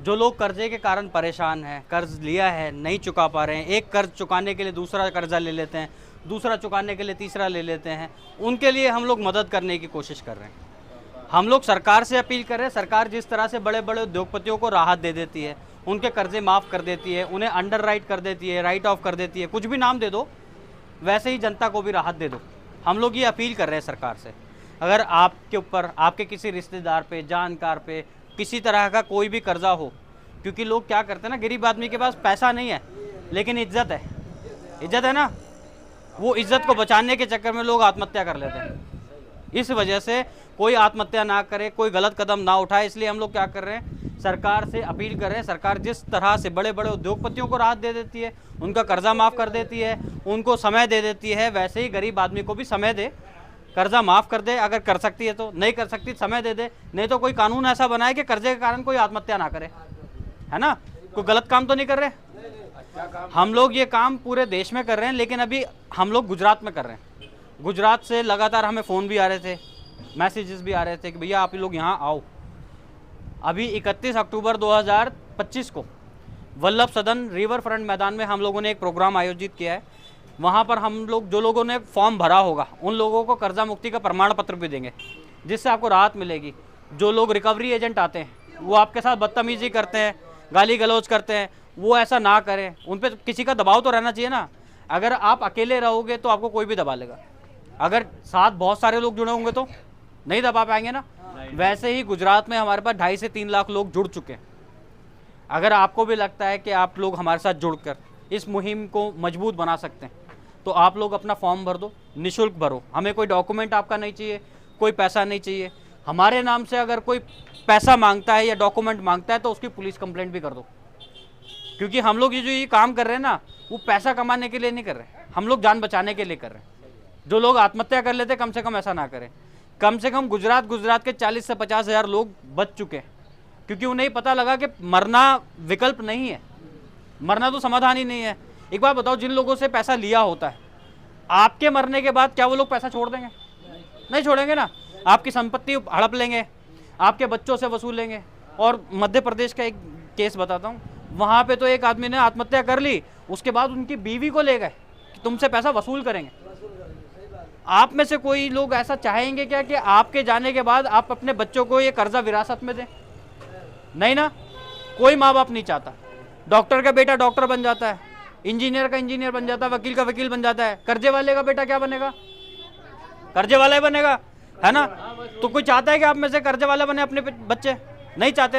जो लोग कर्जे के कारण परेशान हैं, कर्ज लिया है नहीं चुका पा रहे हैं, एक कर्ज चुकाने के लिए दूसरा कर्जा ले लेते हैं, दूसरा चुकाने के लिए तीसरा ले लेते हैं, उनके लिए हम लोग मदद करने की कोशिश कर रहे हैं। हम लोग सरकार से अपील कर रहे हैं, सरकार जिस तरह से बड़े बड़े उद्योगपतियों को राहत दे देती है, उनके कर्जे माफ़ कर देती है, उन्हें अंडर राइट कर देती है, राइट ऑफ कर देती है, कुछ भी नाम दे दो, वैसे ही जनता को भी राहत दे दो। हम लोग ये अपील कर रहे हैं सरकार से। अगर आपके ऊपर, आपके किसी रिश्तेदार पे, जानकार पे किसी तरह का कोई भी कर्जा हो, क्योंकि लोग क्या करते हैं ना, गरीब आदमी के पास पैसा नहीं है लेकिन इज्जत है, इज्जत है ना, वो इज्जत को बचाने के चक्कर में लोग आत्महत्या कर लेते हैं। इस वजह से कोई आत्महत्या ना करे, कोई गलत कदम ना उठाए, इसलिए हम लोग क्या कर रहे हैं, सरकार से अपील कर रहे हैं। सरकार जिस तरह से बड़े बड़े उद्योगपतियों को राहत दे देती है, उनका कर्जा माफ़ कर देती है, उनको समय दे देती है, वैसे ही गरीब आदमी को भी समय दे, कर्जा माफ़ कर दे अगर कर सकती है तो, नहीं कर सकती समय दे दे, नहीं तो कोई कानून ऐसा बनाए कि कर्जे के कारण कोई आत्महत्या ना करे, है ना। कोई गलत काम तो नहीं कर रहे। हम लोग ये काम पूरे देश में कर रहे हैं, लेकिन अभी हम लोग गुजरात में कर रहे हैं। गुजरात से लगातार हमें फ़ोन भी आ रहे थे, मैसेजेस भी आ रहे थे कि भैया आप लोग यहाँ आओ। अभी 31 अक्टूबर 2025 को वल्लभ सदन रिवर फ्रंट मैदान में हम लोगों ने एक प्रोग्राम आयोजित किया है। वहाँ पर हम लोग, जो लोगों ने फॉर्म भरा होगा, उन लोगों को कर्जा मुक्ति का प्रमाण पत्र भी देंगे, जिससे आपको राहत मिलेगी। जो लोग रिकवरी एजेंट आते हैं, वो आपके साथ बदतमीजी करते हैं, गाली गलौज करते हैं, वो ऐसा ना करें। उन पर किसी का दबाव तो रहना चाहिए ना। अगर आप अकेले रहोगे तो आपको कोई भी दबा लेगा, अगर साथ बहुत सारे लोग जुड़े होंगे तो नहीं दबा पाएंगे ना। वैसे ही गुजरात में हमारे पास 2.5 से 3 लाख लोग जुड़ चुके हैं। अगर आपको भी लगता है कि आप लोग हमारे साथ जुड़कर इस मुहिम को मजबूत बना सकते हैं, तो आप लोग अपना फॉर्म भर दो, निःशुल्क भरो। हमें कोई डॉक्यूमेंट आपका नहीं चाहिए, कोई पैसा नहीं चाहिए। हमारे नाम से अगर कोई पैसा मांगता है या डॉक्यूमेंट मांगता है तो उसकी पुलिस कंप्लेंट भी कर दो, क्योंकि हम लोग ये काम कर रहे हैं ना, वो पैसा कमाने के लिए नहीं कर रहे, हम लोग जान बचाने के लिए कर रहे हैं। जो लोग आत्महत्या कर लेते, कम से कम ऐसा ना करें। कम से कम गुजरात के 40 से 50 हज़ार लोग बच चुके हैं, क्योंकि उन्हें पता लगा कि मरना विकल्प नहीं है, मरना तो समाधान ही नहीं है। एक बात बताओ, जिन लोगों से पैसा लिया होता है, आपके मरने के बाद क्या वो लोग पैसा छोड़ देंगे? नहीं छोड़ेंगे ना। आपकी संपत्ति हड़प लेंगे, आपके बच्चों से वसूलेंगे। और मध्य प्रदेश का एक केस बताता हूँ, वहाँ पे तो एक आदमी ने आत्महत्या कर ली, उसके बाद उनकी बीवी को ले गए कि तुमसे पैसा वसूल करेंगे। आप में से कोई लोग ऐसा चाहेंगे क्या कि आपके जाने के बाद आप अपने बच्चों को ये कर्जा विरासत में दें? नहीं ना, कोई माँ बाप नहीं चाहता। डॉक्टर का बेटा डॉक्टर बन जाता है, इंजीनियर का इंजीनियर बन जाता है, वकील का वकील बन जाता है, कर्जे वाले का बेटा क्या बनेगा? कर्जे वाला ही बनेगा, है ना। तो कोई चाहता है कि आप में से कर्जे वाला बने अपने बच्चे? नहीं चाहते।